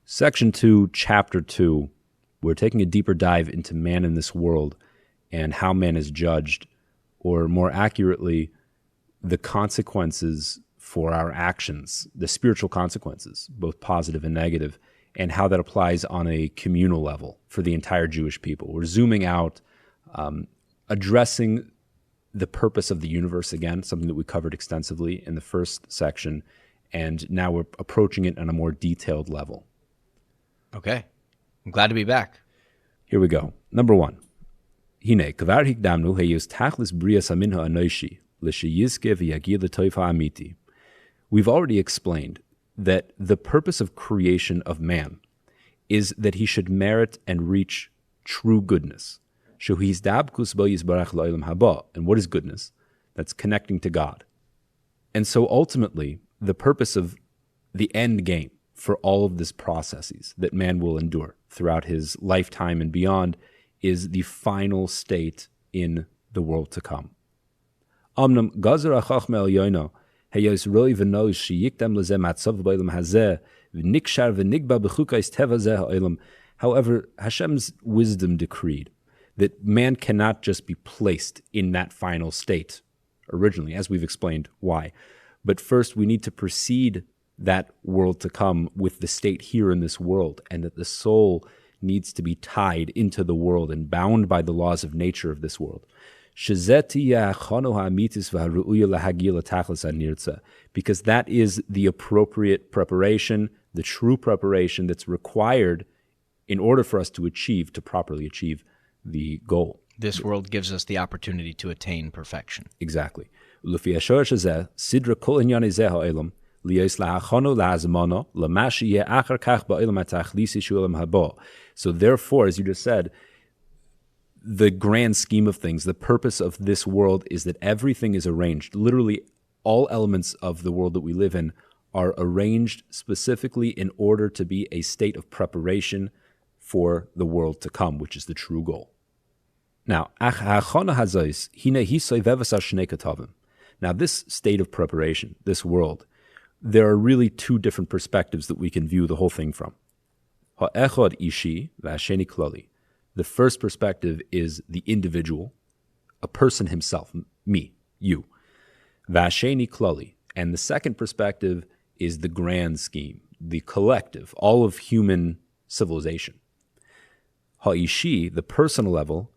Section 2, Chapter 2, we're taking a deeper dive into man in this world and how man is judged, or more accurately, the consequences for our actions, the spiritual consequences, both positive and negative, and how that applies on a communal level for the entire Jewish people. We're zooming out, addressing the purpose of the universe again, something that we covered extensively in the first section, and now we're approaching it on a more detailed level. Okay. I'm glad to be back. Here we go. Number 1. Hine, kvar hikdamnu heyus tachlis brias haminha anoishi, l'sheyizke v'yagir l'toifa amiti. We've already explained that the purpose of creation of man is that he should merit and reach true goodness. And what is goodness? That's connecting to God. And so ultimately, the purpose of the end game for all of these processes that man will endure throughout his lifetime and beyond is the final state in the world to come. However, Hashem's wisdom decreed that man cannot just be placed in that final state originally, as we've explained why. But first, we need to precede that world to come with the state here in this world, and that the soul needs to be tied into the world and bound by the laws of nature of this world. Because that is the appropriate preparation, the true preparation that's required in order for us to properly achieve the goal. This world gives us the opportunity to attain perfection. Exactly. So therefore, as you just said, the grand scheme of things, the purpose of this world is that everything is arranged. Literally, all elements of the world that we live in are arranged specifically in order to be a state of preparation for the world to come, which is the true goal. Now, this state of preparation, this world, there are really two different perspectives that we can view the whole thing from. The first perspective is the individual, a person himself, me, you. And the second perspective is the grand scheme, the collective, all of human civilization. The personal level,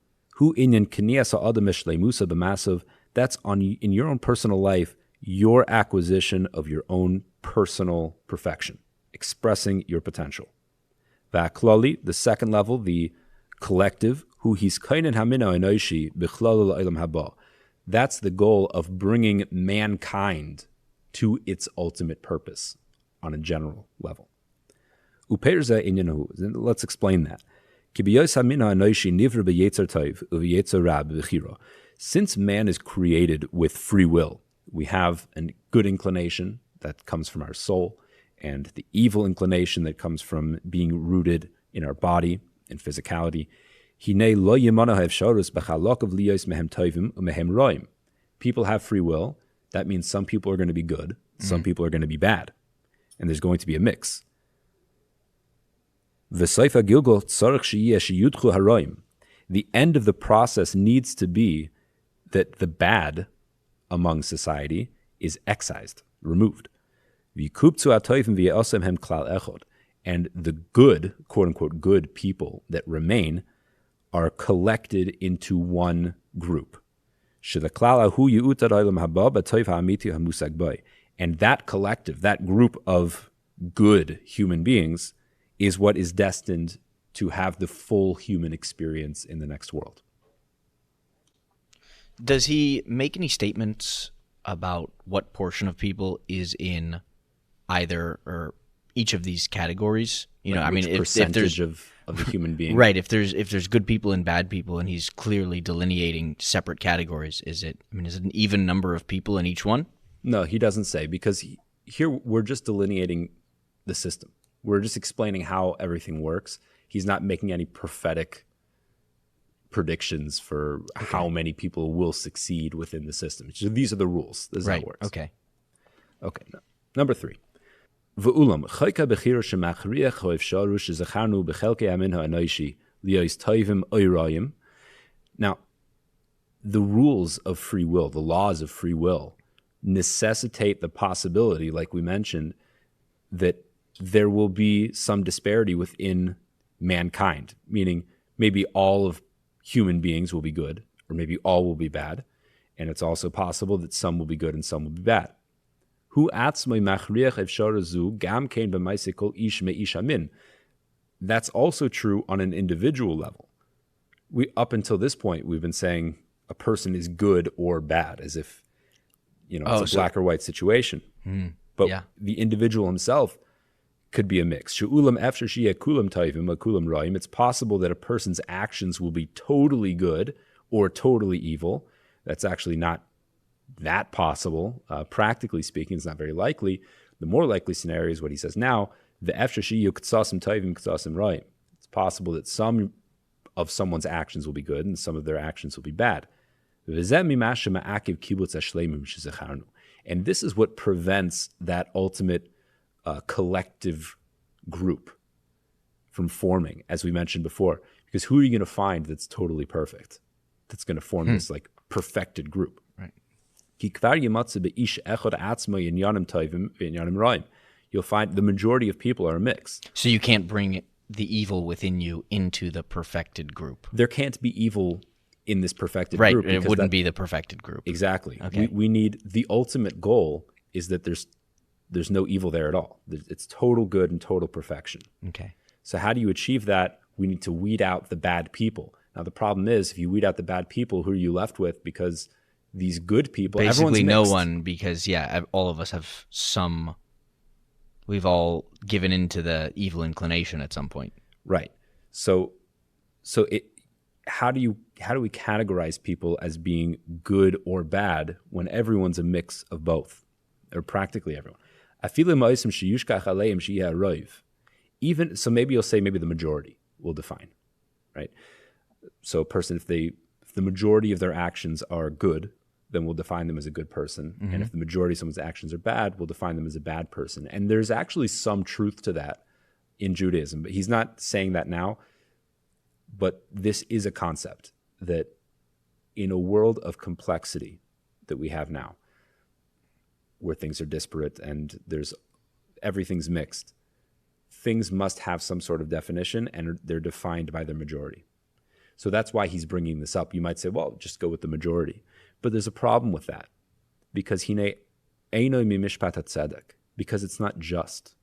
that's in your own personal life, your acquisition of your own personal perfection, expressing your potential. The second level, the collective, that's the goal of bringing mankind to its ultimate purpose on a general level. Let's explain that. Since man is created with free will, we have a good inclination that comes from our soul, and the evil inclination that comes from being rooted in our body and physicality. People have free will. That means some people are going to be good, some people are going to be bad, and there's going to be a mix. The end of the process needs to be that the bad among society is excised, removed. And the good, quote-unquote, good people that remain are collected into one group. And that collective, that group of good human beings is what is destined to have the full human experience in the next world. Does he make any statements about what portion of people is in either or each of these categories? If there's of the human being, right? If there's good people and bad people, and he's clearly delineating separate categories, is it an even number of people in each one? No, he doesn't say, because here we're just delineating the system. We're just explaining how everything works. He's not making any prophetic predictions for how many people will succeed within the system. These are the rules. This is how it works. Okay. Number 3. V'ulam, chayka bechira shemachriach ho'efsharu shezacharnu bechelkei hamin ha'anoishi liyos toivim oirayim. Now, the rules of free will, the laws of free will, necessitate the possibility, like we mentioned, that there will be some disparity within mankind, meaning maybe all of human beings will be good, or maybe all will be bad. And it's also possible that some will be good and some will be bad. That's also true on an individual level. Up until this point, we've been saying a person is good or bad, as if it's a black or white situation. But the individual himself could be a mix. It's possible that a person's actions will be totally good or totally evil. That's actually not that possible. Practically speaking, it's not very likely. The more likely scenario is what he says now. It's possible that some of someone's actions will be good and some of their actions will be bad. And this is what prevents that ultimate collective group from forming, as we mentioned before. Because who are you going to find that's totally perfect, that's going to form this like perfected group? Right. You'll find the majority of people are a mix. So you can't bring the evil within you into the perfected group. There can't be evil in this perfected right, group. It wouldn't be the perfected group. Exactly. Okay. We need, the ultimate goal is that there's no evil there at all. It's total good and total perfection. Okay. So how do you achieve that? We need to weed out the bad people. Now the problem is, if you weed out the bad people, who are you left with? Because these good people, basically no mixed. one, because all of us have we've all given into the evil inclination at some point. Right. So how do we categorize people as being good or bad when everyone's a mix of both, or practically everyone? Even so, maybe you'll say maybe the majority will define, right? So a person, if the majority of their actions are good, then we'll define them as a good person. Mm-hmm. And if the majority of someone's actions are bad, we'll define them as a bad person. And there's actually some truth to that in Judaism, but he's not saying that now. But this is a concept that in a world of complexity that we have now, where things are disparate and everything's mixed, things must have some sort of definition, and they're defined by their majority. So that's why he's bringing this up. You might say, well, just go with the majority. But there's a problem with that, because because it's not just.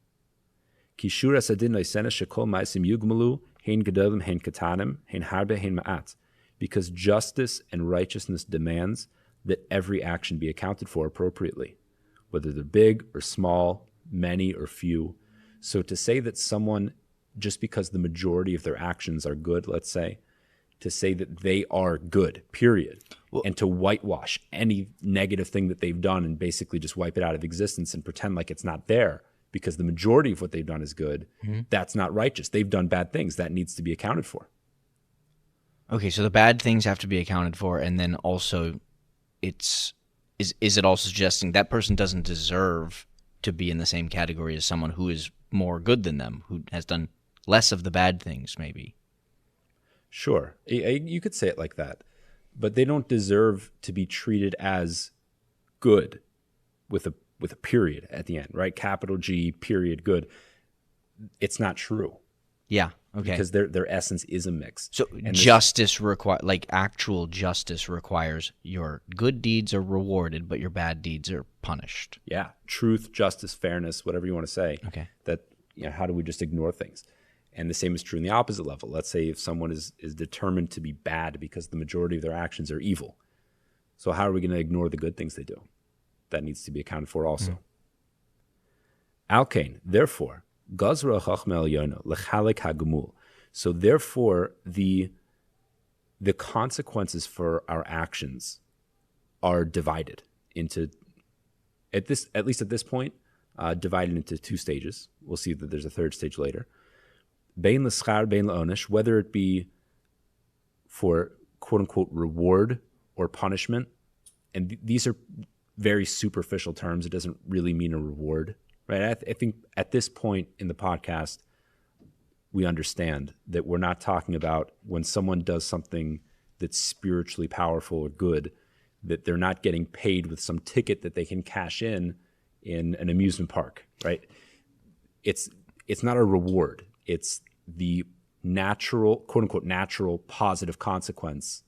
Because justice and righteousness demands that every action be accounted for appropriately, whether they're big or small, many or few. So to say that someone, just because the majority of their actions are good, let's say, to say that they are good, period, and to whitewash any negative thing that they've done and basically just wipe it out of existence and pretend like it's not there because the majority of what they've done is good, that's not righteous. They've done bad things. That needs to be accounted for. Okay, so the bad things have to be accounted for, and then also is it also suggesting that person doesn't deserve to be in the same category as someone who is more good than them, who has done less of the bad things, maybe? Sure, you could say it like that, but they don't deserve to be treated as good with a period at the end, right? Capital G, period, good. It's not true. Yeah, okay. Because their essence is a mix. So justice actual justice requires your good deeds are rewarded, but your bad deeds are punished. Yeah, truth, justice, fairness, whatever you want to say. Okay. That, how do we just ignore things? And the same is true in the opposite level. Let's say if someone is determined to be bad because the majority of their actions are evil. So how are we going to ignore the good things they do? That needs to be accounted for also. Alkain, therefore, Gazra Chachma Elyono, Lechalek Hagumul. So therefore, the consequences for our actions are divided into, at least at this point, divided into two stages. We'll see that there's a third stage later. Bein l'schar, bein l'onish, whether it be for quote-unquote reward or punishment. And these are very superficial terms. It doesn't really mean a reward right? I think at this point in the podcast, we understand that we're not talking about when someone does something that's spiritually powerful or good, that they're not getting paid with some ticket that they can cash in an amusement park, right? It's not a reward. It's the natural, quote unquote, natural positive consequence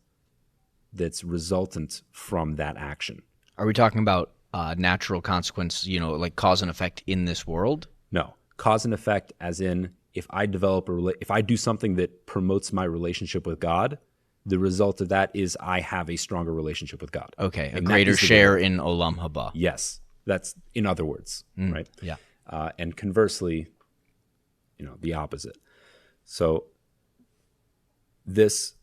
that's resultant from that action. Are we talking about natural consequence, like cause and effect in this world? No, cause and effect as in if I if I do something that promotes my relationship with God, the result of that is I have a stronger relationship with God. Okay, a greater share in Olam Haba. Yes, that's in other words, right? Yeah. And conversely, the opposite. So this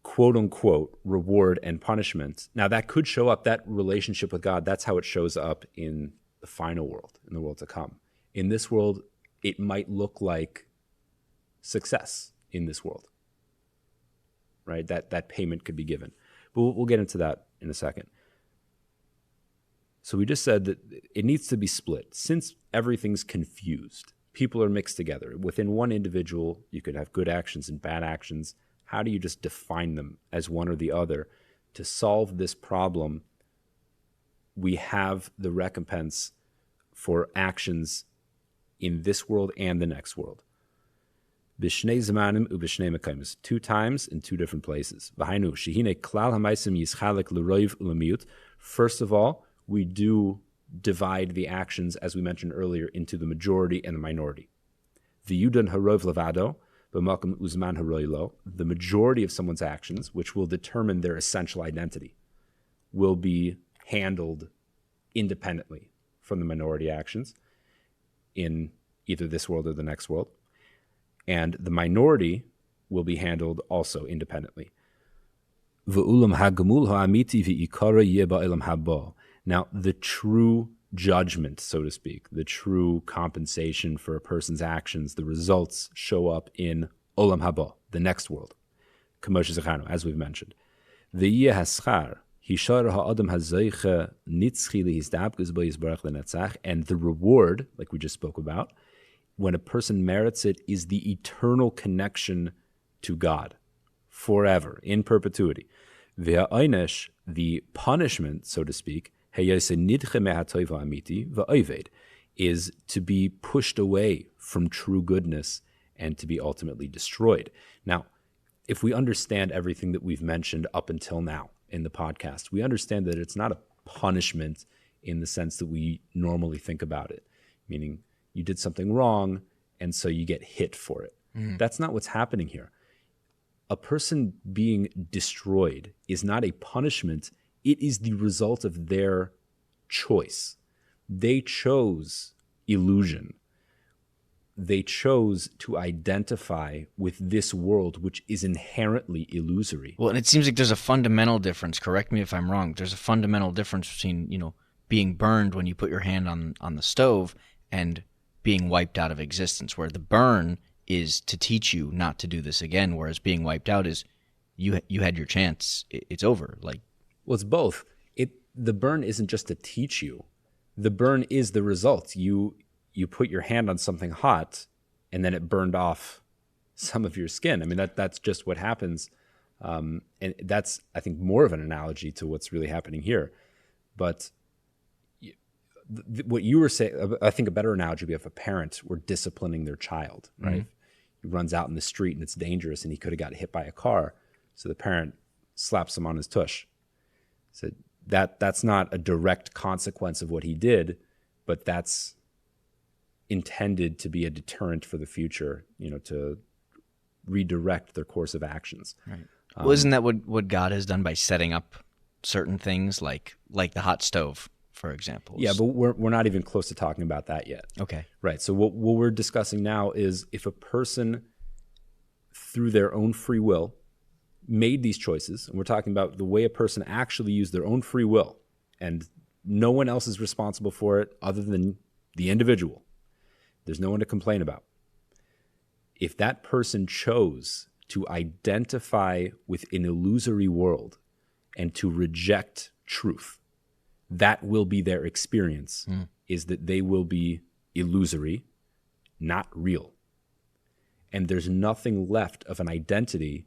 quote unquote reward and punishment, now that could show up, that relationship with God, that's how it shows up in the final world, in the world to come. In this world, it might look like success in this world, right? That payment could be given. But we'll get into that in a second. So we just said that it needs to be split. Since everything's confused, people are mixed together. Within one individual, you could have good actions and bad actions. How do you just define them as one or the other? To solve this problem, we have the recompense for actions in this world and the next world. Bishnei zamanim ubishnei mekaymes, 2 times in 2 different places. V'hainu shehine klal hamaisim yischalek l'roiv u'lemiut. First of all, we do divide the actions, as we mentioned earlier, into the majority and the minority. V'yudan harov levado, b'malkum uzman haroi lo. The majority of someone's actions, which will determine their essential identity, will be handled independently from the minority actions in either this world or the next world. And the minority will be handled also independently. Now, the true judgment, so to speak, the true compensation for a person's actions, the results show up in Olam Haba, the next world, as we've mentioned. And the reward, like we just spoke about, when a person merits it, is the eternal connection to God forever, in perpetuity. The punishment, so to speak, is to be pushed away from true goodness and to be ultimately destroyed. Now, if we understand everything that we've mentioned up until now in the podcast, we understand that it's not a punishment in the sense that we normally think about it, meaning you did something wrong and so you get hit for it. That's not what's happening here. A person being destroyed is not a punishment. It is the result of their choice. They chose illusion. They chose to identify with this world, which is inherently illusory. Well, and it seems like there's a fundamental difference. Correct me if I'm wrong. There's a fundamental difference between, being burned when you put your hand on the stove and being wiped out of existence, where the burn is to teach you not to do this again, whereas being wiped out is you had your chance. It's over. Well, it's both. The burn isn't just to teach you. The burn is the result. You put your hand on something hot, and then it burned off some of your skin. I mean, that's just what happens. And that's, I think, more of an analogy to what's really happening here. But what you were saying, I think a better analogy would be if a parent were disciplining their child, right? He runs out in the street and it's dangerous and he could have got hit by a car. So the parent slaps him on his tush. So that's not a direct consequence of what he did, but that's intended to be a deterrent for the future, to redirect their course of actions. Right. Well, isn't that what God has done by setting up certain things like the hot stove, for example? Yeah, but we're not even close to talking about that yet. Okay. Right. So what we're discussing now is if a person, through their own free will, made these choices, and we're talking about the way a person actually used their own free will, and no one else is responsible for it other than the individual. There's no one to complain about. If that person chose to identify with an illusory world and to reject truth, that will be their experience is that they will be illusory, not real. And there's nothing left of an identity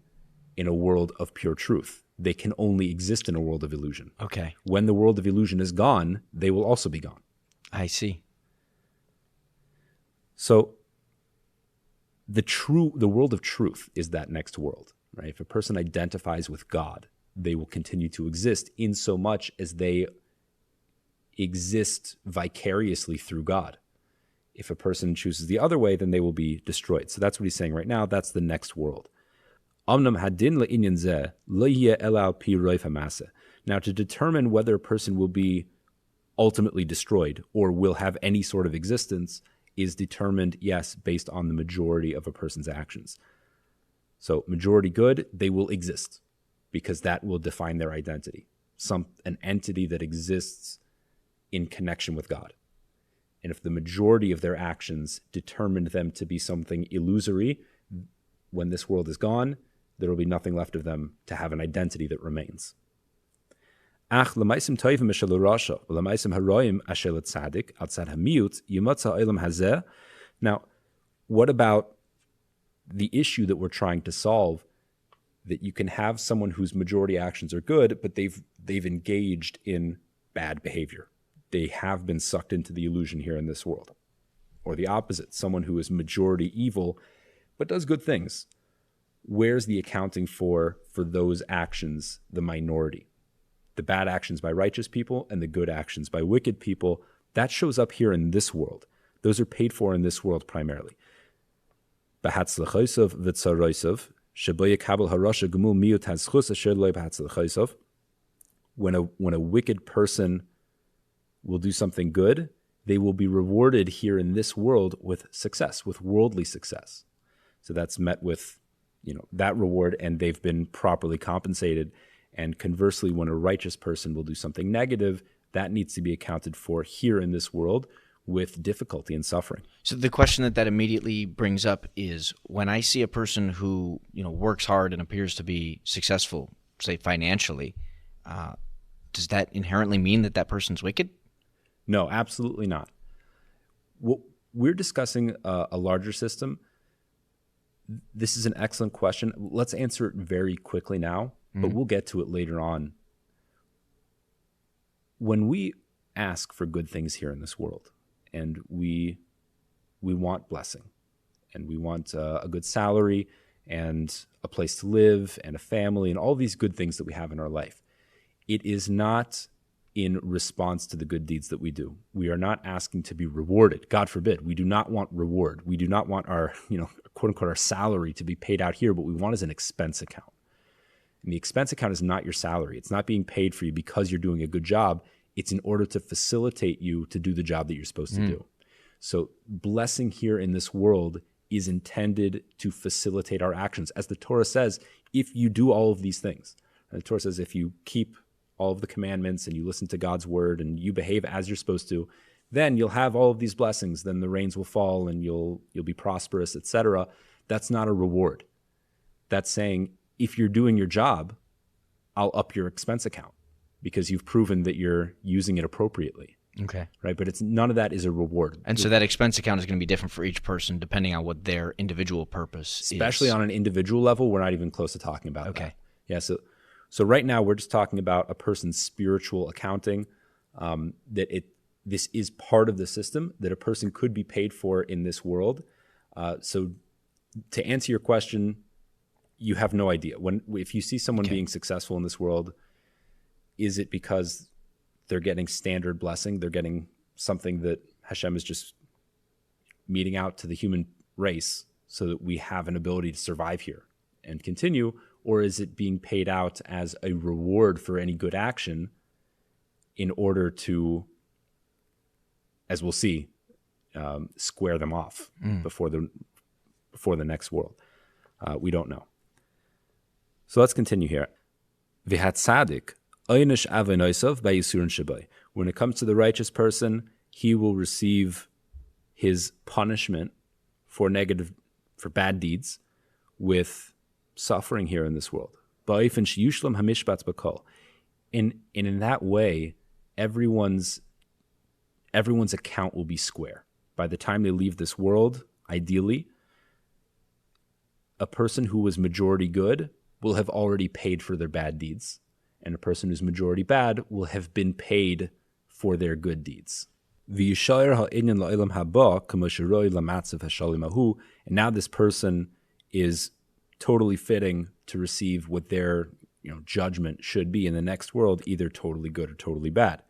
in a world of pure truth. They can only exist in a world of illusion. Okay. When the world of illusion is gone, they will also be gone. I see. So the world of truth is that next world, right? If a person identifies with God, they will continue to exist in so much as they exist vicariously through God. If a person chooses the other way, then they will be destroyed. So that's what he's saying right now. That's the next world. Now, to determine whether a person will be ultimately destroyed or will have any sort of existence is determined, yes, based on the majority of a person's actions. So majority good, they will exist because that will define their identity. An entity that exists in connection with God. And if the majority of their actions determined them to be something illusory, when this world is gone, there will be nothing left of them to have an identity that remains. Now, what about the issue that we're trying to solve, that you can have someone whose majority actions are good, but they've engaged in bad behavior. They have been sucked into the illusion here in this world. Or the opposite, someone who is majority evil, but does good things. Where's the accounting for those actions, the minority? The bad actions by righteous people and the good actions by wicked people, that shows up here in this world. Those are paid for in this world primarily. When a wicked person will do something good, they will be rewarded here in this world with success, with worldly success. So that's met with, that reward, and they've been properly compensated. And conversely, when a righteous person will do something negative, that needs to be accounted for here in this world with difficulty and suffering. So the question that immediately brings up is, when I see a person who works hard and appears to be successful, say financially, does that inherently mean that person's wicked? No, absolutely not. We're discussing a larger system. This is an excellent question. Let's answer it very quickly now, but we'll get to it later on. When we ask for good things here in this world, and we want blessing, and we want a good salary, and a place to live, and a family, and all these good things that we have in our life, it is not in response to the good deeds that we do. We are not asking to be rewarded. God forbid. We do not want reward. We do not want our, quote unquote, our salary to be paid out here. What we want is an expense account. And the expense account is not your salary. It's not being paid for you because you're doing a good job. It's in order to facilitate you to do the job that you're supposed to do. So blessing here in this world is intended to facilitate our actions. As the Torah says, if you do all of these things, and the Torah says if you keep all of the commandments and you listen to God's word and you behave as you're supposed to, then you'll have all of these blessings. Then the rains will fall and you'll be prosperous, etc. That's not a reward. That's saying, if you're doing your job, I'll up your expense account because you've proven that you're using it appropriately. Okay. Right? But none of that is a reward. And so that expense account is going to be different for each person depending on what their individual purpose is. Especially on an individual level, we're not even close to talking about that. Yeah, so right now we're just talking about a person's spiritual accounting, this is part of the system that a person could be paid for in this world. So to answer your question, you have no idea. If you see someone being successful in this world, is it because they're getting standard blessing? They're getting something that Hashem is just meting out to the human race so that we have an ability to survive here and continue? Or is it being paid out as a reward for any good action in order to, as we'll see, square them off before the next world? We don't know. So let's continue here. V'hat tzaddik einish avonosov b'yisurin shabai. When it comes to the righteous person, he will receive his punishment for bad deeds with suffering here in this world. And in that way, everyone's everyone's account will be square. By the time they leave this world, ideally, a person who was majority good will have already paid for their bad deeds, and a person who's majority bad will have been paid for their good deeds. And now this person is totally fitting to receive what their judgment should be in the next world, either totally good or totally bad.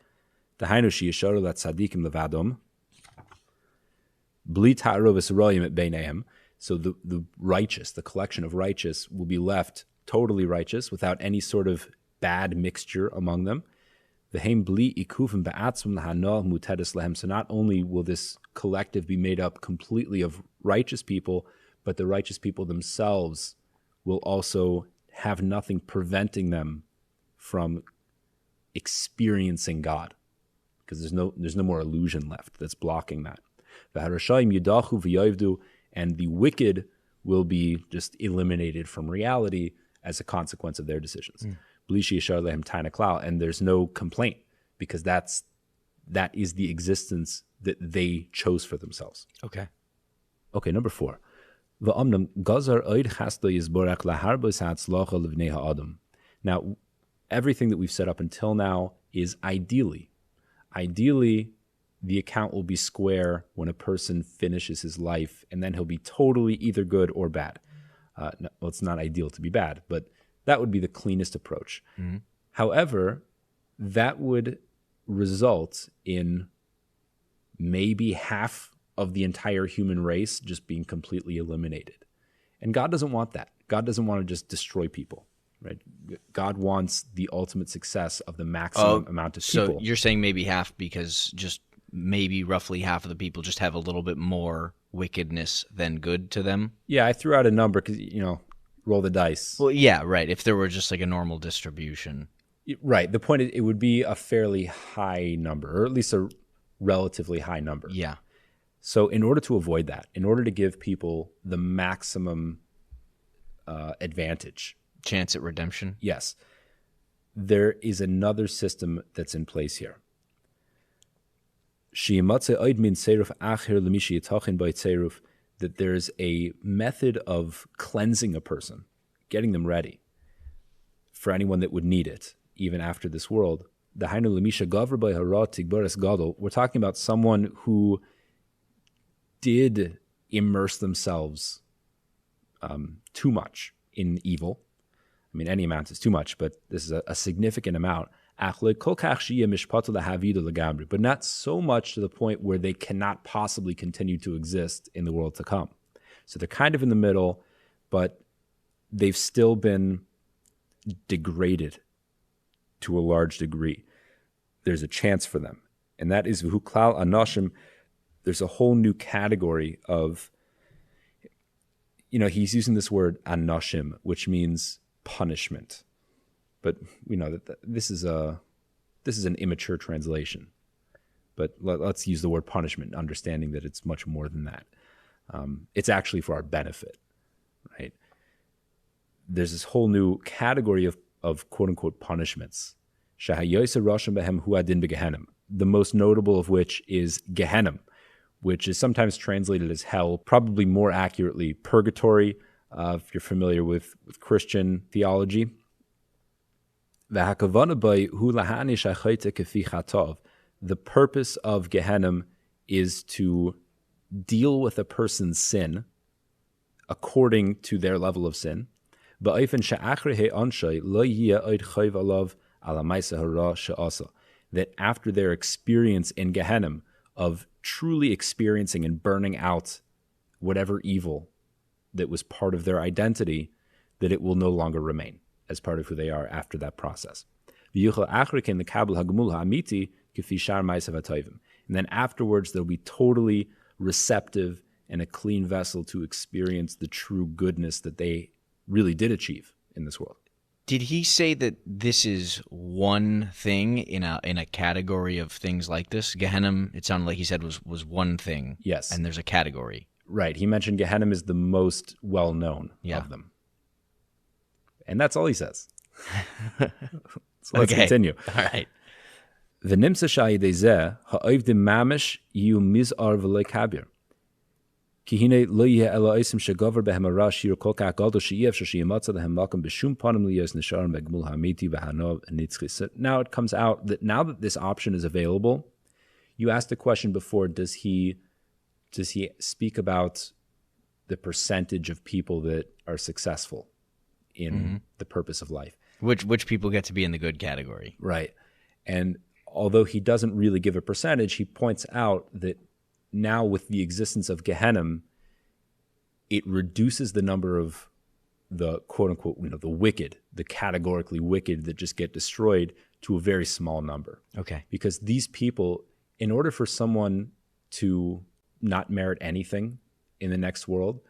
So the righteous, the collection of righteous, will be left totally righteous without any sort of bad mixture among them. So not only will this collective be made up completely of righteous people, but the righteous people themselves will also have nothing preventing them from experiencing God, because there's no more illusion left that's blocking that. And the wicked will be just eliminated from reality as a consequence of their decisions. And there's no complaint, because that is the existence that they chose for themselves. Okay, number 4. Now, everything that we've set up until now is ideally, the account will be square when a person finishes his life, and then he'll be totally either good or bad. No, it's not ideal to be bad, but that would be the cleanest approach. Mm-hmm. However, that would result in maybe half of the entire human race just being completely eliminated. And God doesn't want that. God doesn't want to just destroy people, right? God wants the ultimate success of the maximum amount of people. So you're saying maybe half, because just maybe roughly half of the people just have a little bit more wickedness than good to them? Yeah, I threw out a number because, roll the dice. Well, yeah, right. If there were just like a normal distribution. Right. The point is, it would be a fairly high number, or at least a relatively high number. Yeah. So in order to avoid that, in order to give people the maximum advantage. Chance at redemption? Yes. There is another system that's in place here. That there's a method of cleansing a person, getting them ready for anyone that would need it, even after this world. We're talking about someone who did immerse themselves too much in evil. I mean, any amount is too much, but this is a significant amount. But not so much to the point where they cannot possibly continue to exist in the world to come. So they're kind of in the middle, but they've still been degraded to a large degree. There's a chance for them. And that is v'huklal anoshim. There's a whole new category of, he's using this word anoshim, which means punishment. But we know that this is an immature translation. But let's use the word punishment, understanding that it's much more than that. It's actually for our benefit, right? There's this whole new category of quote-unquote punishments. The most notable of which is Gehinnom, which is sometimes translated as hell, probably more accurately purgatory, if you're familiar with Christian theology. The purpose of Gehinnom is to deal with a person's sin according to their level of sin, that after their experience in Gehinnom of truly experiencing and burning out whatever evil that was part of their identity, that it will no longer remain as part of who they are after that process. And then afterwards, they'll be totally receptive and a clean vessel to experience the true goodness that they really did achieve in this world. Did he say that this is one thing in a category of things like this? Gehinnom, it sounded like he said was one thing. Yes. And there's a category. Right. He mentioned Gehinnom is the most well-known of them. And that's all he says. So let's continue. All right. V'nimsa sha'yidei zeh ha'oivdim mamish yiu miz'ar v'loi kabir. Ki hine lo yeh ela oisim shegover behem ara shir kol kach gadol she'iev she'yimatza lehem malkum b'shum panim liyos nishar megmul hamiti v'hanov nitzchis. Now it comes out that now that this option is available, you asked the question before, does he speak about the percentage of people that are successful in the purpose of life? Which people get to be in the good category. Right. And although he doesn't really give a percentage, he points out that now with the existence of Gehinnom, it reduces the number of the quote unquote, the wicked, the categorically wicked that just get destroyed to a very small number. Okay. Because these people, in order for someone to not merit anything in the next world,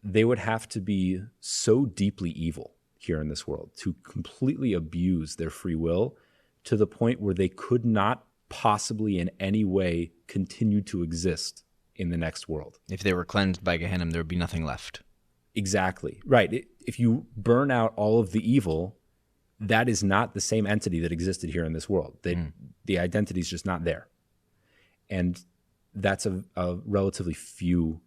they would have to be so deeply evil here in this world to completely abuse their free will to the point where they could not possibly in any way continue to exist in the next world. If they were cleansed by Gehinnom, there would be nothing left. Exactly. Right. If you burn out all of the evil, that is not the same entity that existed here in this world. The identity is just not there. And that's a relatively few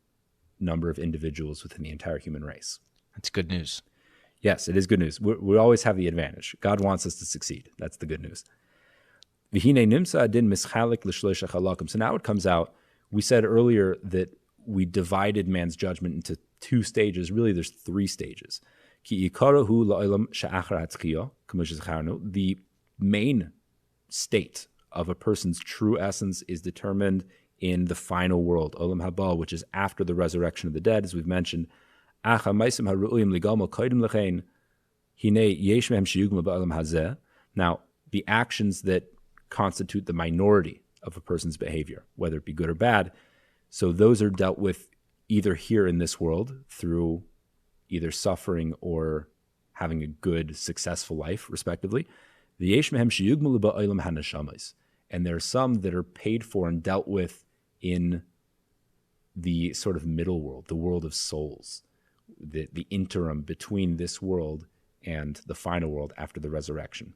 number of individuals within the entire human race. That's good news. Yes, it is good news. We always have the advantage. God wants us to succeed. That's the good news. So now it comes out, we said earlier that we divided man's judgment into two stages. Really, there's three stages. The main state of a person's true essence is determined in the final world, Olam Haba, which is after the resurrection of the dead, as we've mentioned. Now, the actions that constitute the minority of a person's behavior, whether it be good or bad, so those are dealt with either here in this world through either suffering or having a good, successful life, respectively. And there are some that are paid for and dealt with in the sort of middle world, the world of souls, the interim between this world and the final world after the resurrection.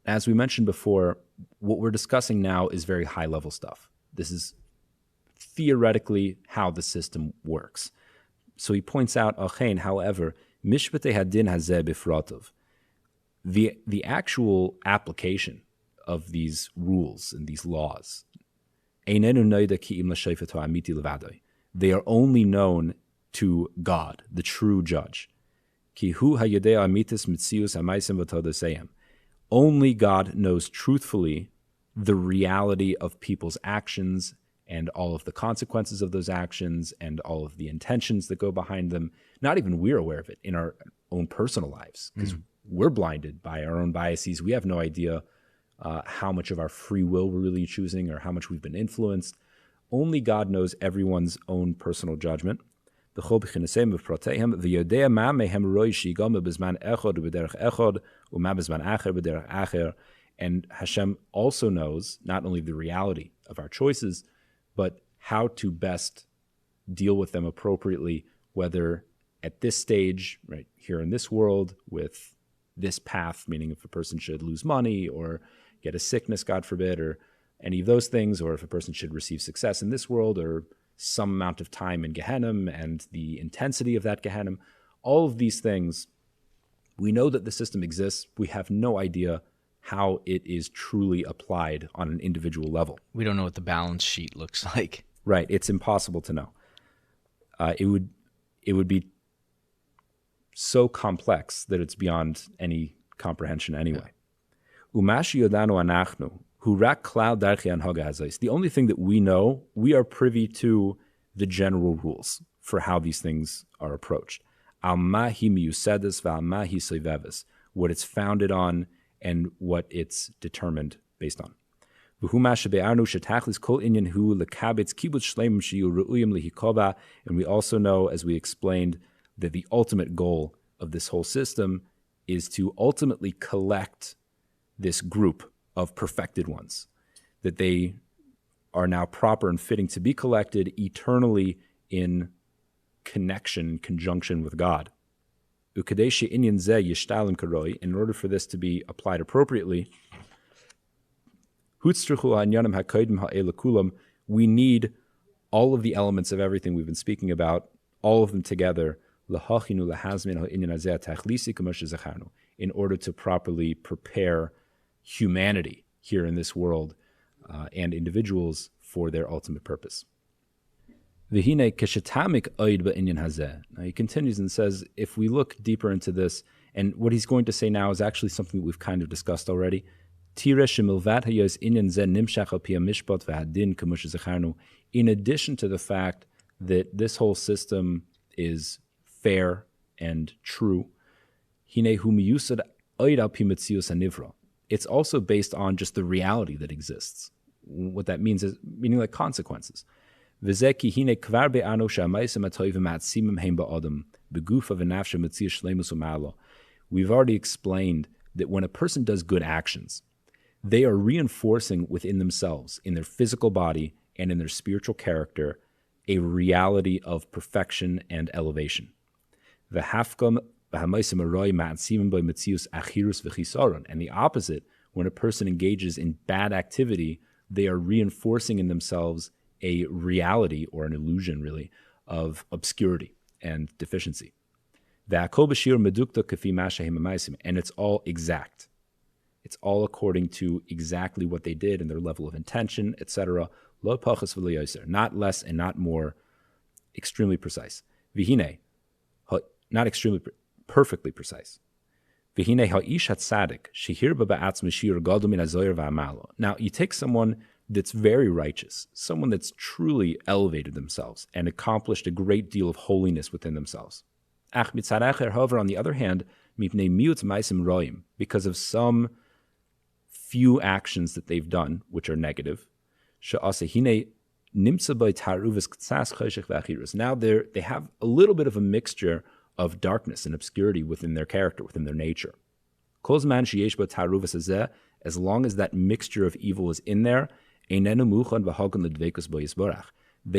As we mentioned before, what we're discussing now is very high-level stuff. This is theoretically how the system works. So he points out, however, mishpatei hadin hazeh bifratov, the actual application of these rules and these laws, they are only known to God, the true judge. Only God knows truthfully the reality of people's actions and all of the consequences of those actions and all of the intentions that go behind them. Not even we're aware of it in our own personal lives because we're blinded by our own biases. We have no idea how much of our free will we're really choosing or how much we've been influenced. Only God knows everyone's own personal judgment. And Hashem also knows not only the reality of our choices, but how to best deal with them appropriately, whether at this stage, right here in this world, with this path, meaning if a person should lose money or get a sickness, God forbid, or any of those things, or if a person should receive success in this world, or some amount of time in Gehinnom and the intensity of that Gehinnom. All of these things, we know that the system exists. We have no idea how it is truly applied on an individual level. We don't know what the balance sheet looks like. Right. It's impossible to know. It would be so complex that it's beyond any comprehension anyway. Umashi yodanu anachnu. The only thing that we know, we are privy to the general rules for how these things are approached. What it's founded on and what it's determined based on. And we also know, as we explained, that the ultimate goal of this whole system is to ultimately collect this group of perfected ones, that they are now proper and fitting to be collected eternally in conjunction with God. In order for this to be applied appropriately, We need all of the elements of everything we've been speaking about, all of them together, in order to properly prepare humanity here in this world and individuals for their ultimate purpose. Now he continues and says, if we look deeper into this, and what he's going to say now is actually something that we've kind of discussed already. In addition to the fact that this whole system is fair and true, it's also based on just the reality that exists. What that means is, meaning like consequences. We've already explained that when a person does good actions, they are reinforcing within themselves, in their physical body and in their spiritual character, a reality of perfection and elevation. And the opposite, when a person engages in bad activity, they are reinforcing in themselves a reality, or an illusion really, of obscurity and deficiency. And it's all exact. It's all according to exactly what they did and their level of intention, etc. Not less and not more, extremely precise. Not extremely, perfectly precise. Now, you take someone that's very righteous, someone that's truly elevated themselves and accomplished a great deal of holiness within themselves. However, on the other hand, because of some few actions that they've done, which are negative, now they have a little bit of a mixture of darkness and obscurity within their character, within their nature. As long as that mixture of evil is in there, they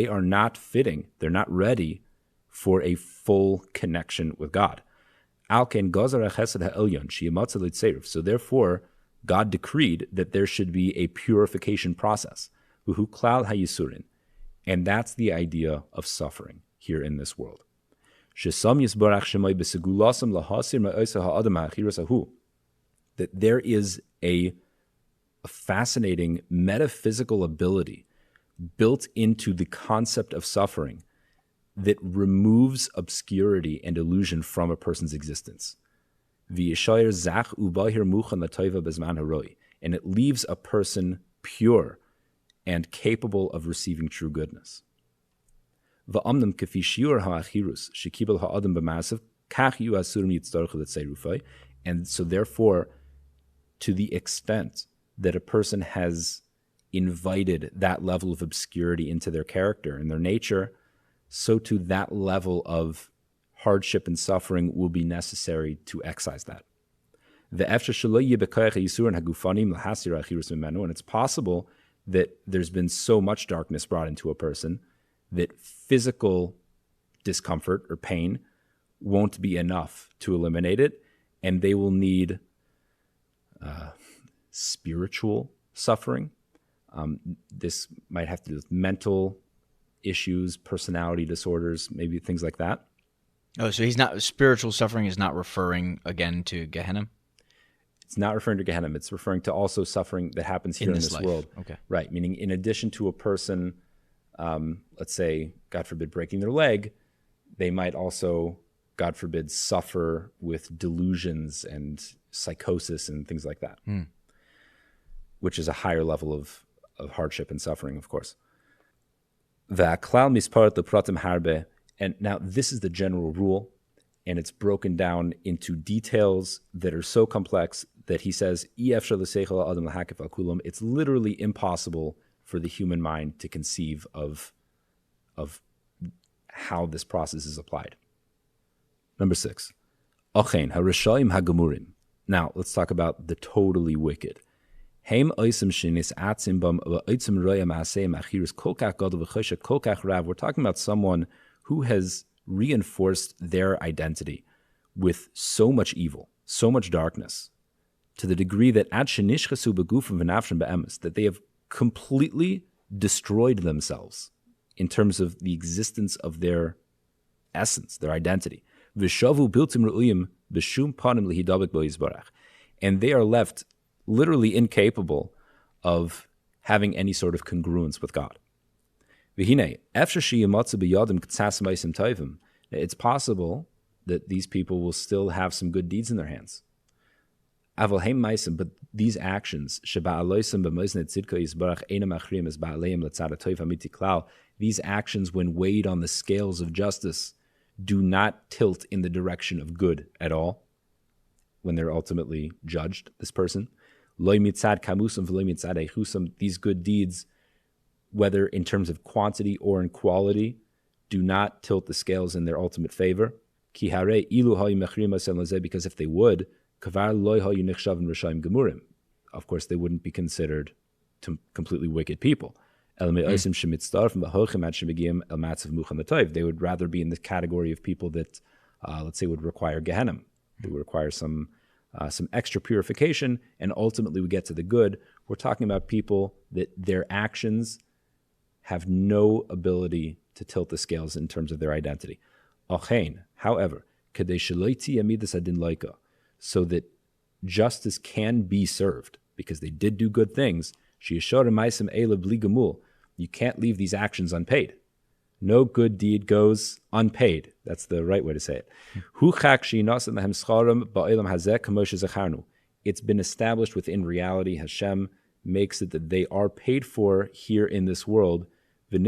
are not fitting, they're not ready for a full connection with God. So therefore, God decreed that there should be a purification process. And that's the idea of suffering here in this world. That there is a fascinating metaphysical ability built into the concept of suffering that removes obscurity and illusion from a person's existence. And it leaves a person pure and capable of receiving true goodness. And so therefore, to the extent that a person has invited that level of obscurity into their character and their nature, so to that level of hardship and suffering will be necessary to excise that. And it's possible that there's been so much darkness brought into a person that physical discomfort or pain won't be enough to eliminate it, and they will need spiritual suffering. This might have to do with mental issues, personality disorders, maybe things like that. Oh, so spiritual suffering is not referring again to Gehinnom? It's not referring to Gehinnom. It's referring to also suffering that happens here in this world. Okay. Right, meaning in addition to a person, let's say, God forbid, breaking their leg, they might also, God forbid, suffer with delusions and psychosis and things like that, which is a higher level of hardship and suffering, of course. And now this is the general rule, and it's broken down into details that are so complex that he says, it's literally impossible for the human mind to conceive of how this process is applied. Number 6. Now, let's talk about the totally wicked. We're talking about someone who has reinforced their identity with so much evil, so much darkness, to the degree that ad shenishchasu begufim v'nafshim be'emes, that they have completely destroyed themselves in terms of the existence of their essence, their identity. V'shavu biltim ru'uyim b'shum panim lihidabek bo yizbarach. And they are left literally incapable of having any sort of congruence with God. V'hinei, efshar sheyimatzu b'yadim k'tzas ma'asim tovim. It's possible that these people will still have some good deeds in their hands. Aval heim ma'asim, but these actions, sheba'aloisam b'moiznet tzidka yizbarach einam achrim es ba'aleim l'tzad ha'tov hamiti klal, these actions, when weighed on the scales of justice, do not tilt in the direction of good at all when they're ultimately judged, this person. Loy mitzad kamusam v'loy mitzad eichusam, these good deeds, whether in terms of quantity or in quality, do not tilt the scales in their ultimate favor. Ki hare ilu hayu mechrim asem lezeh, because if they would, kavar loy hayu nichshavim r'shayim gemurim, of course they wouldn't be considered completely wicked people. They would rather be in the category of people that, let's say, would require Gehinnom. They would require some extra purification, and ultimately we get to the good. We're talking about people that their actions have no ability to tilt the scales in terms of their identity. However, so that justice can be served, because they did do good things, you can't leave these actions unpaid. No good deed goes unpaid. That's the right way to say it. It's been established within reality. Hashem makes it that they are paid for here in this world. And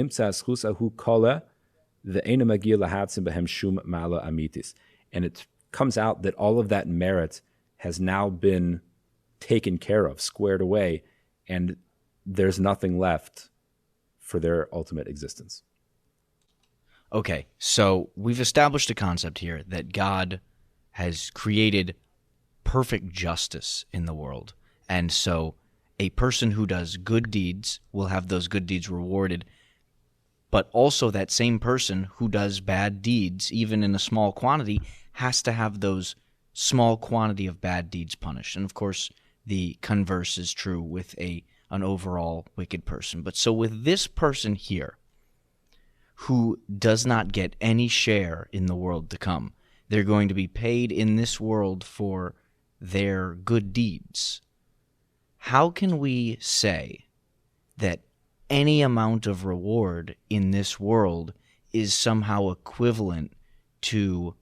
it comes out that all of that merit has now been taken care of, squared away, and there's nothing left for their ultimate existence. Okay, so we've established a concept here that God has created perfect justice in the world. And so a person who does good deeds will have those good deeds rewarded, but also that same person who does bad deeds, even in a small quantity, has to have those small quantity of bad deeds punished. And of course, the converse is true with an overall wicked person. But so with this person here, who does not get any share in the world to come, they're going to be paid in this world for their good deeds. How can we say that any amount of reward in this world is somehow equivalent to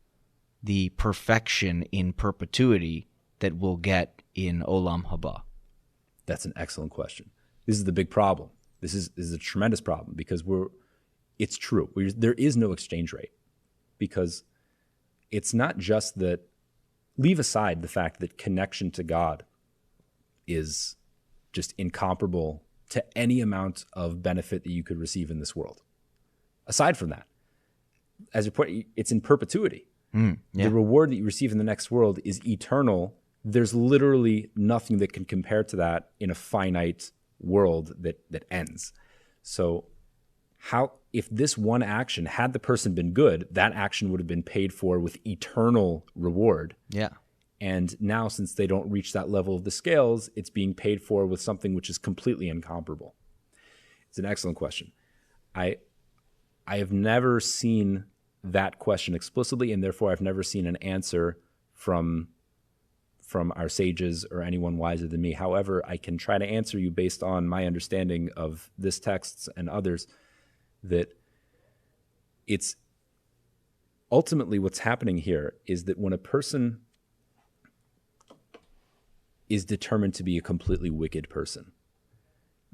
the perfection in perpetuity that we'll get in Olam Haba? That's an excellent question. This is the big problem. This is a tremendous problem, because it's true. There is no exchange rate, because it's not just that, leave aside the fact that connection to God is just incomparable to any amount of benefit that you could receive in this world. Aside from that, as you point, it's in perpetuity. Yeah. The reward that you receive in the next world is eternal. There's literally nothing that can compare to that in a finite world that ends. So if this one action, had the person been good, that action would have been paid for with eternal reward. Yeah. And now, since they don't reach that level of the scales, it's being paid for with something which is completely incomparable. It's an excellent question. I have never seen that question explicitly, and therefore I've never seen an answer from our sages or anyone wiser than me. However, I can try to answer you based on my understanding of this text and others, that it's ultimately what's happening here is that when a person is determined to be a completely wicked person,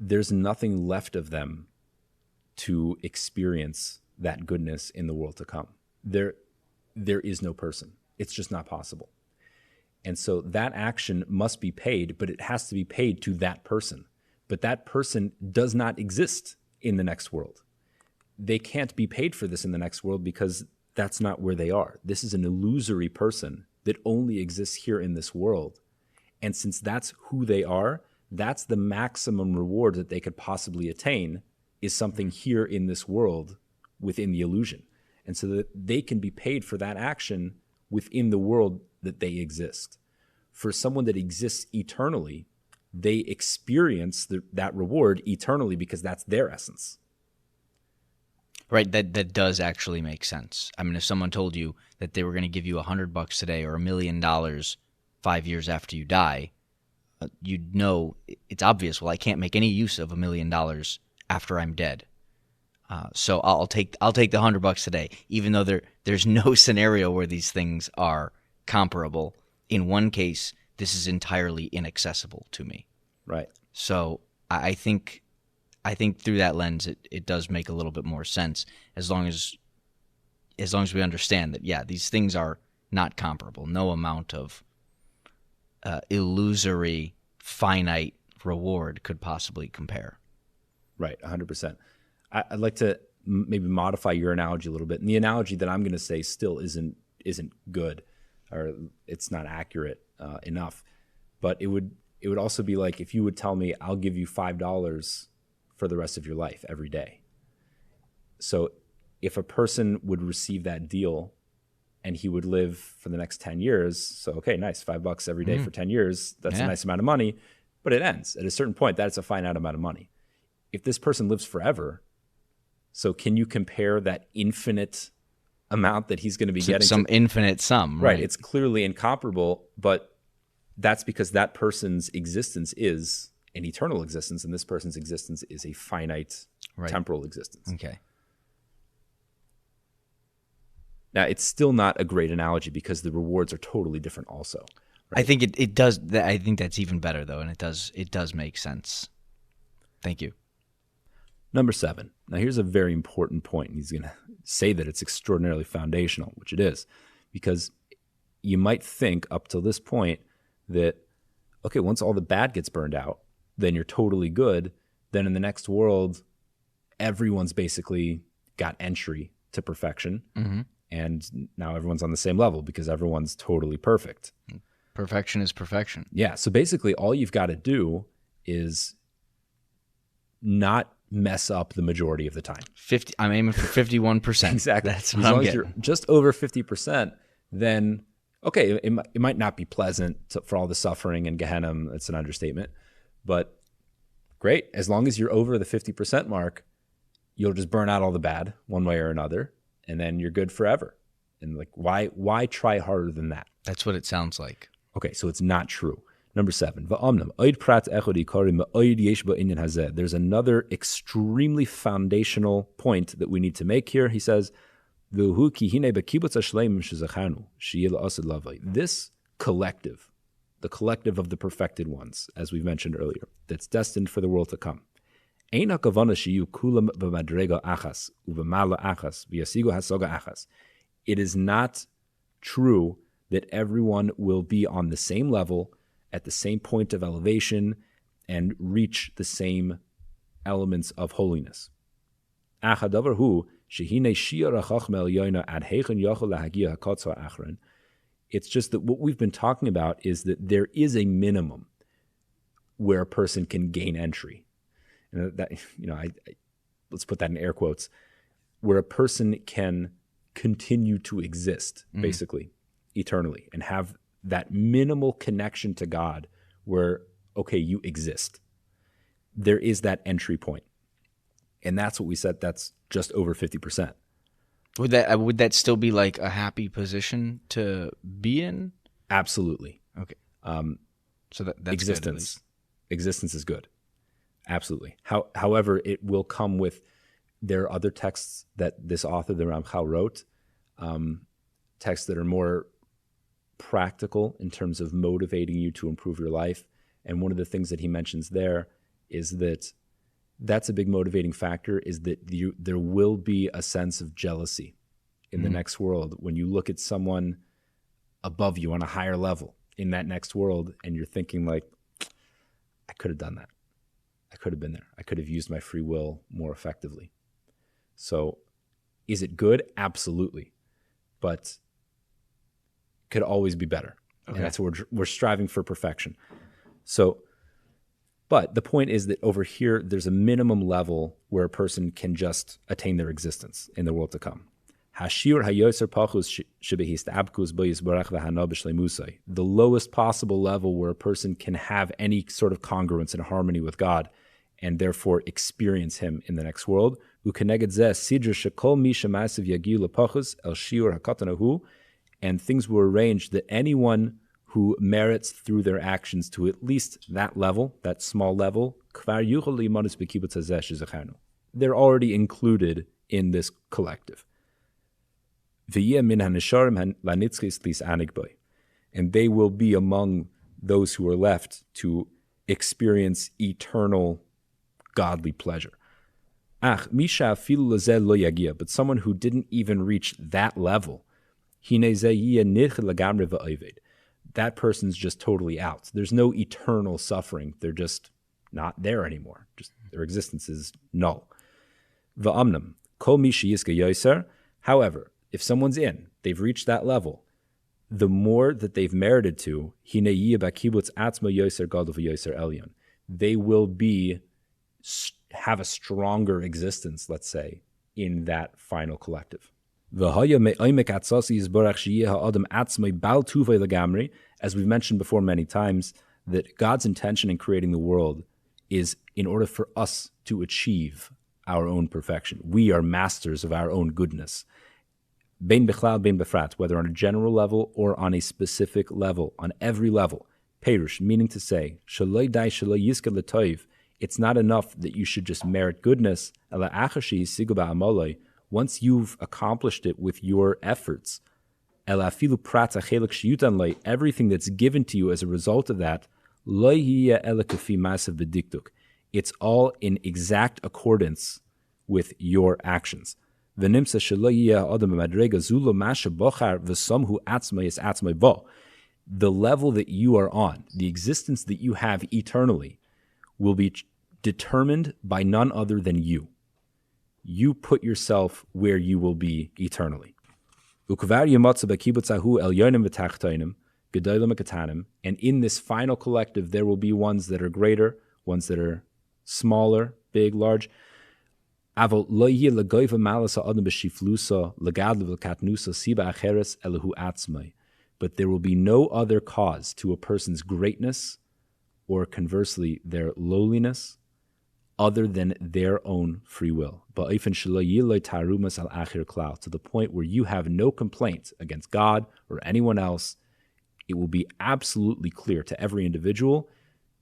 there's nothing left of them to experience that goodness in the world to come. There is no person. It's just not possible. And so that action must be paid, but it has to be paid to that person. But that person does not exist in the next world. They can't be paid for this in the next world, because that's not where they are. This is an illusory person that only exists here in this world. And since that's who they are, that's the maximum reward that they could possibly attain, is something here in this world within the illusion. And so that they can be paid for that action within the world that they exist. for someone that exists eternally, they experience that reward eternally because that's their essence. Right, that does actually make sense. I mean, if someone told you that they were going to give you $100 today or $1 million 5 years after you die, you'd know it's obvious. Well, I can't make any use of $1 million after I'm dead. So I'll take the $100 today, even though there's no scenario where these things are comparable. In one case, this is entirely inaccessible to me. Right. So I think through that lens, it does make a little bit more sense as long as we understand that, yeah, these things are not comparable. No amount of illusory, finite reward could possibly compare. Right, 100%. I'd like to maybe modify your analogy a little bit. And the analogy that I'm going to say still isn't good, or it's not accurate enough. But it would also be like if you would tell me, I'll give you $5 for the rest of your life every day. So if a person would receive that deal and he would live for the next 10 years, so okay, nice, $5 every day for 10 years, that's a nice amount of money, but it ends. At a certain point, that's a finite amount of money. If this person lives forever, so can you compare that infinite amount that he's going to be getting? Some infinite sum, right? It's clearly incomparable, but that's because that person's existence is an eternal existence, and this person's existence is a finite temporal existence. Okay. Now, it's still not a great analogy because the rewards are totally different also. Right? I think it does. I think that's even better, though, and it does make sense. Thank you. Number 7. Now, here's a very important point. He's going to say that it's extraordinarily foundational, which it is, because you might think up till this point that, okay, once all the bad gets burned out, then you're totally good. Then in the next world, everyone's basically got entry to perfection. Mm-hmm. And now everyone's on the same level because everyone's totally perfect. Perfection is perfection. Yeah. So basically all you've got to do is not mess up the majority of the time. I'm aiming for 51%. Exactly. That's what as long as you're just over 50%, then okay, it might not be pleasant for all the suffering in Gehinnom. That's an understatement. But great. As long as you're over the 50% mark, you'll just burn out all the bad one way or another, and then you're good forever. And like, why try harder than that? That's what it sounds like. Okay, so it's not true. Number 7. There's another extremely foundational point that we need to make here. He says, this collective, the collective of the perfected ones, as we mentioned earlier, that's destined for the world to come. It is not true that everyone will be on the same level, at the same point of elevation, and reach the same elements of holiness. It's just that what we've been talking about is that there is a minimum where a person can gain entry. And that, let's put that in air quotes, where a person can continue to exist, basically, eternally, and have that minimal connection to God where, okay, you exist. There is that entry point. And that's what we said, that's just over 50%. Would that still be like a happy position to be in? Absolutely. Okay. So that's existence. Good, existence is good. Absolutely. However, it will come with, there are other texts that this author, the Ramchal, wrote, texts that are more practical in terms of motivating you to improve your life. And one of the things that he mentions there is that that's a big motivating factor, is that there will be a sense of jealousy in the next world when you look at someone above you on a higher level in that next world, and you're thinking like, I could have done that. I could have been there. I could have used my free will more effectively. So is it good? Absolutely. But could always be better. Okay. And that's what we're striving for, perfection. So, but the point is that over here, there's a minimum level where a person can just attain their existence in the world to come. The lowest possible level where a person can have any sort of congruence and harmony with God and therefore experience Him in the next world. And things were arranged that anyone who merits through their actions to at least that level, that small level, they're already included in this collective. And they will be among those who are left to experience eternal godly pleasure. But someone who didn't even reach that level, that person's just totally out. There's no eternal suffering. They're just not there anymore. Just their existence is null. However, if someone's in, they've reached that level, the more that they've merited to, they will have a stronger existence, let's say, in that final collective. As we've mentioned before many times, that God's intention in creating the world is in order for us to achieve our own perfection. We are masters of our own goodness. Bein bechlal, bein befrat, whether on a general level or on a specific level, on every level. Perush, meaning to say, shaloi dai shaloi yizked l'toiv, it's not enough that you should just merit goodness. Once you've accomplished it with your efforts, everything that's given to you as a result of that, it's all in exact accordance with your actions. The level that you are on, the existence that you have eternally, will be determined by none other than you. You put yourself where you will be eternally. And in this final collective, there will be ones that are greater, ones that are smaller, big, large. But there will be no other cause to a person's greatness or conversely their lowliness other than their own free will. To the point where you have no complaint against God or anyone else, it will be absolutely clear to every individual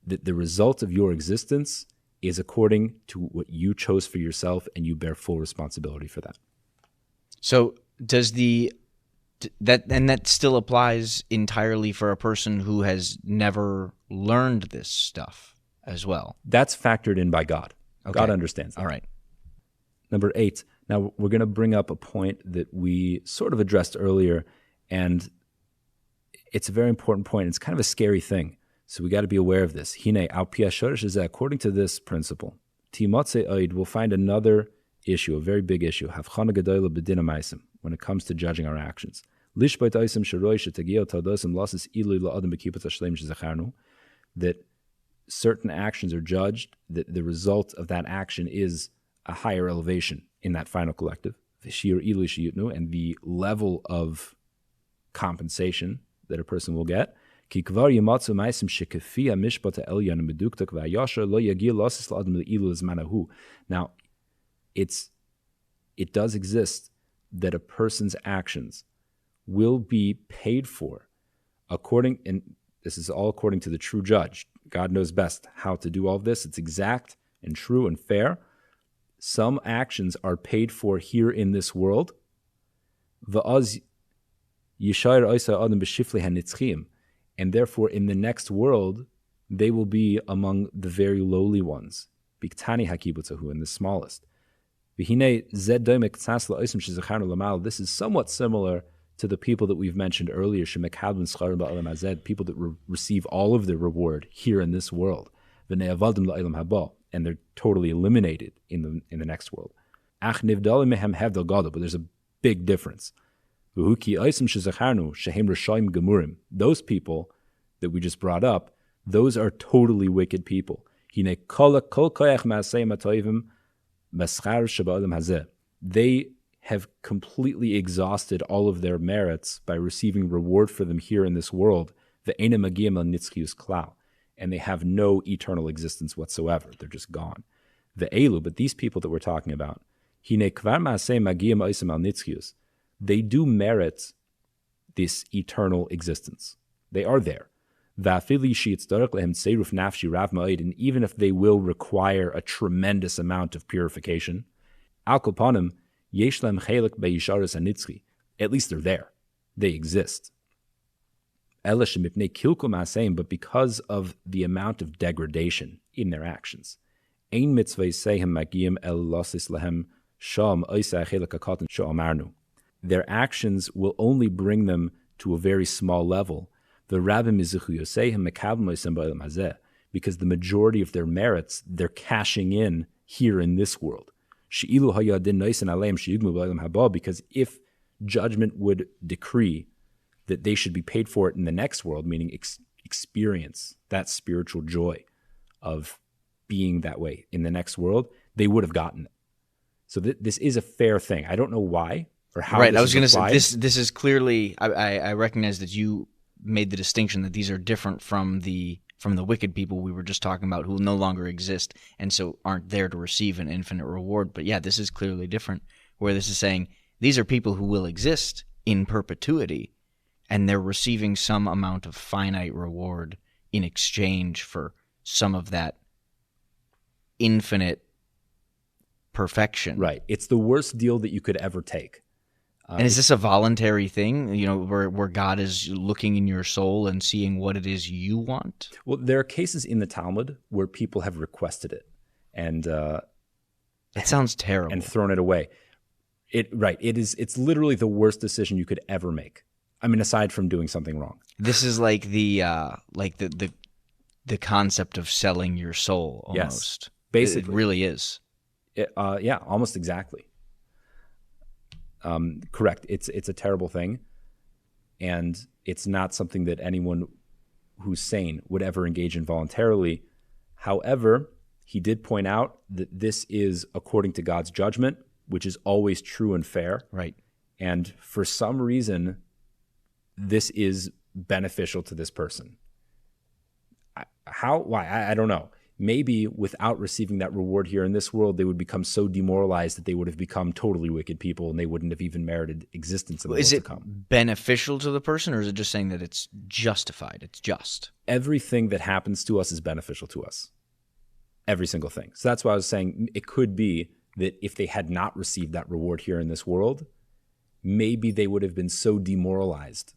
that the result of your existence is according to what you chose for yourself, and you bear full responsibility for that. So does that still applies entirely for a person who has never learned this stuff as well? That's factored in by God. Okay. God understands that. All right. Number 8. Now we're going to bring up a point that we sort of addressed earlier, and it's a very important point. It's kind of a scary thing. So we got to be aware of this. Hine al pi hashorish is that according to this principle, timotze oid will find another issue, a very big issue, havchana gedola b'din ha'maisim, when it comes to judging our actions. Lishbait oisim shiroi shetagio tadosim lasis ilu la'adam b'kipput hashleim shezacharnu, that certain actions are judged, that the result of that action is a higher elevation in that final collective, v'shir ilu sheyutnu, and the level of compensation that a person will get. Now, it does exist that a person's actions will be paid for according, and this is all according to the true judge. God knows best how to do all of this. It's exact and true and fair. Some actions are paid for here in this world. And therefore, in the next world, they will be among the very lowly ones. Biktani hakibutzahu, in the smallest. This is somewhat similar to the people that we've mentioned earlier, people that receive all of their reward here in this world. And they're totally eliminated in the next world. But there's a big difference. Those people that we just brought up, those are totally wicked people. They have completely exhausted all of their merits by receiving reward for them here in this world, ve'ena magiyam al nitzchius klal, and they have no eternal existence whatsoever. They're just gone. Ve'elu, but these people that we're talking about, hine kvar ma'aseh magiyam oisem al nitzchius, they do merit this eternal existence. They are there. And even if they will require a tremendous amount of purification, at least they're there. They exist. But because of the amount of degradation in their actions, their actions will only bring them to a very small level. Because the majority of their merits, they're cashing in here in this world. Because if judgment would decree that they should be paid for it in the next world, meaning experience that spiritual joy of being that way in the next world, they would have gotten it. So this is a fair thing. I don't know why or how. Right. I was going to say this is clearly. I recognize that you made the distinction that these are different from the wicked people we were just talking about, who no longer exist and so aren't there to receive an infinite reward. But yeah, this is clearly different, where this is saying these are people who will exist in perpetuity, and they're receiving some amount of finite reward in exchange for some of that infinite perfection. Right. It's the worst deal that you could ever take. And is this a voluntary thing, where God is looking in your soul and seeing what it is you want? Well, there are cases in the Talmud where people have requested it, and that sounds terrible, and thrown it away. It's literally the worst decision you could ever make. I mean, aside from doing something wrong. This is like the concept of selling your soul almost. Yes, basically, it really is. Yeah, almost exactly. Correct. It's a terrible thing, and it's not something that anyone who's sane would ever engage in voluntarily. However, he did point out that this is according to God's judgment, which is always true and fair. Right. And for some reason, this is beneficial to this person. How? Why? I don't know. Maybe without receiving that reward here in this world, they would become so demoralized that they would have become totally wicked people, and they wouldn't have even merited existence in the world to come. Is it beneficial to the person, or is it just saying that it's justified? It's just. Everything that happens to us is beneficial to us. Every single thing. So that's why I was saying it could be that if they had not received that reward here in this world, maybe they would have been so demoralized.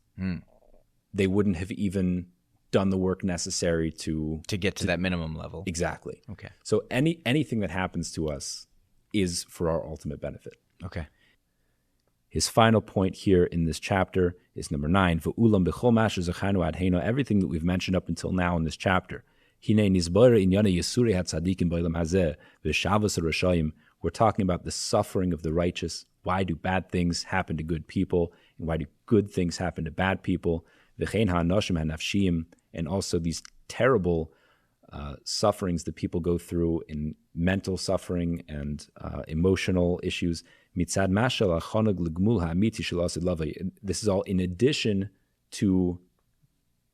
They wouldn't have even done the work necessary to get to that minimum level. Exactly. Okay. So anything that happens to us is for our ultimate benefit. Okay. His final point here in this chapter is number 9. Everything that we've mentioned up until now in this chapter. We're talking about the suffering of the righteous. Why do bad things happen to good people? And why do good things happen to bad people? And also these terrible sufferings that people go through in mental suffering and emotional issues. This is all in addition to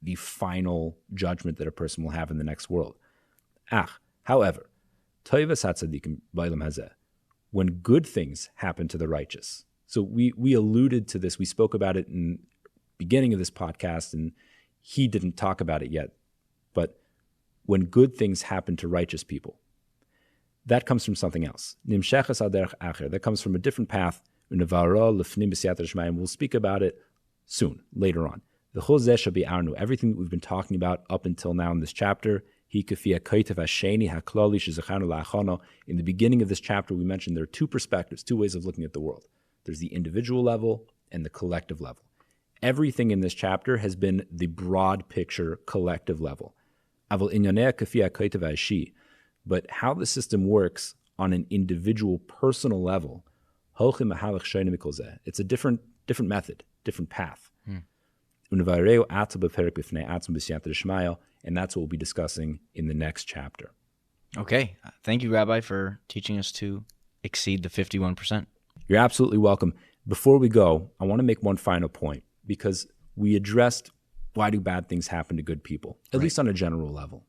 the final judgment that a person will have in the next world. However, when good things happen to the righteous, so we alluded to this, we spoke about it in the beginning of this podcast, and he didn't talk about it yet, but when good things happen to righteous people, that comes from something else. That comes from a different path. We'll speak about it soon, later on. Everything that we've been talking about up until now in this chapter, in the beginning of this chapter, we mentioned there are two perspectives, two ways of looking at the world. There's the individual level and the collective level. Everything in this chapter has been the broad picture, collective level. But how the system works on an individual, personal level, it's a different method, different path. And that's what we'll be discussing in the next chapter. Okay. Thank you, Rabbi, for teaching us to exceed the 51%. You're absolutely welcome. Before we go, I want to make one final point, because we addressed why do bad things happen to good people, at least on a general level.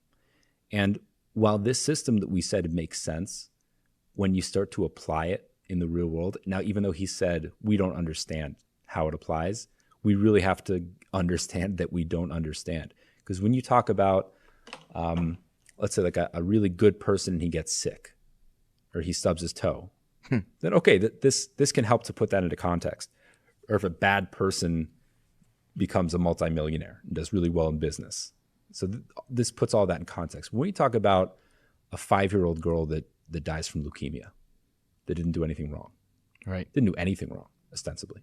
And while this system that we said makes sense, when you start to apply it in the real world, now, even though he said we don't understand how it applies, we really have to understand that we don't understand. Because when you talk about, let's say like a really good person and he gets sick or he stubs his toe, then okay, this can help to put that into context. Or if a bad person becomes a multimillionaire and does really well in business. So this puts all that in context. When we talk about a 5-year-old girl that dies from leukemia, that didn't do anything wrong, Right. didn't do anything wrong, ostensibly.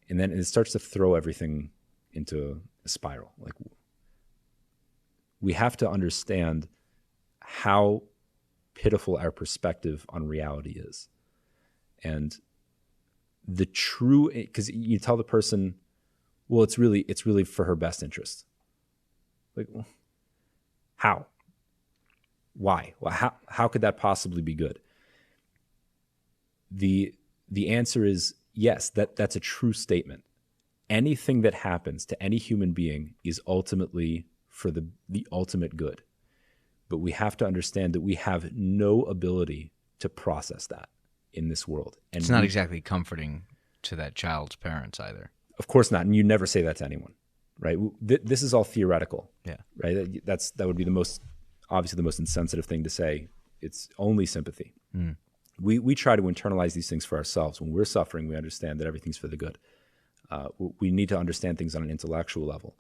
And then it starts to throw everything into a spiral. Like, we have to understand how pitiful our perspective on reality is. And the true, because you tell the person, well, it's really for her best interest. Like, how? Why? Well, how could that possibly be good? The answer is yes, that's a true statement. Anything that happens to any human being is ultimately for the ultimate good. But we have to understand that we have no ability to process that in this world. And It's not exactly comforting to that child's parents either. Of course not. And you never say that to anyone, right? This is all theoretical. Yeah. Right. That would be obviously the most insensitive thing to say. It's only sympathy. We try to internalize these things for ourselves. When we're suffering, we understand that everything's for the good. We need to understand things on an intellectual level.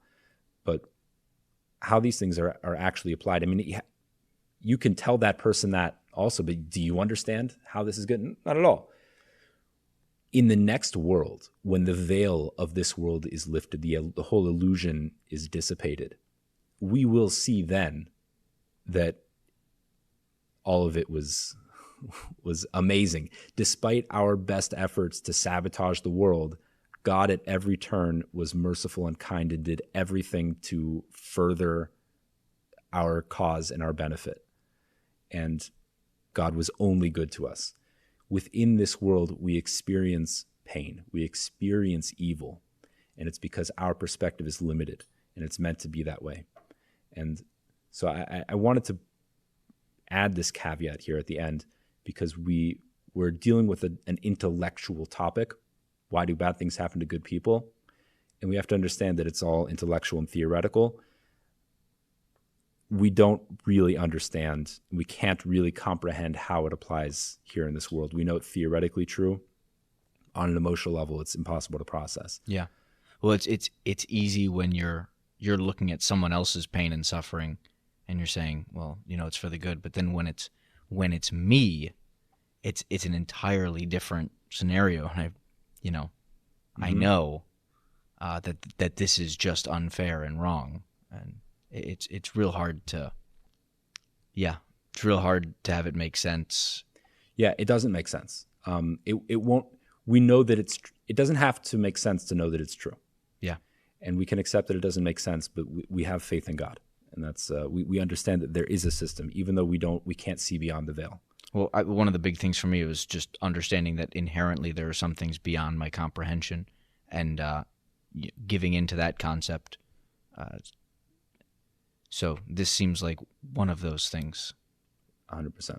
But how these things are actually applied, I mean, you can tell that person that also, but do you understand how this is good? Not at all. In the next world, when the veil of this world is lifted, the whole illusion is dissipated, we will see then that all of it was amazing. Despite our best efforts to sabotage the world, God at every turn was merciful and kind and did everything to further our cause and our benefit. And God was only good to us. Within this world, we experience pain. We experience evil. And it's because our perspective is limited, and it's meant to be that way. And so I wanted to add this caveat here at the end, because we're dealing with an intellectual topic. Why do bad things happen to good people? And we have to understand that it's all intellectual and theoretical. We don't really understand, we can't really comprehend how it applies here in this world. We know it's theoretically true. On an emotional level, it's impossible to process. Yeah. Well, it's easy when you're looking at someone else's pain and suffering and you're saying, well, it's for the good. But then when it's me, it's an entirely different scenario. And I know that this is just unfair and wrong. And it's real hard to have it make sense. Yeah, it doesn't make sense. It won't. We know that it doesn't have to make sense to know that it's true. Yeah, and we can accept that it doesn't make sense, but we have faith in God, and that's we understand that there is a system, even though we can't see beyond the veil. Well, one of the big things for me was just understanding that inherently there are some things beyond my comprehension, and giving into that concept. So this seems like one of those things. 100%.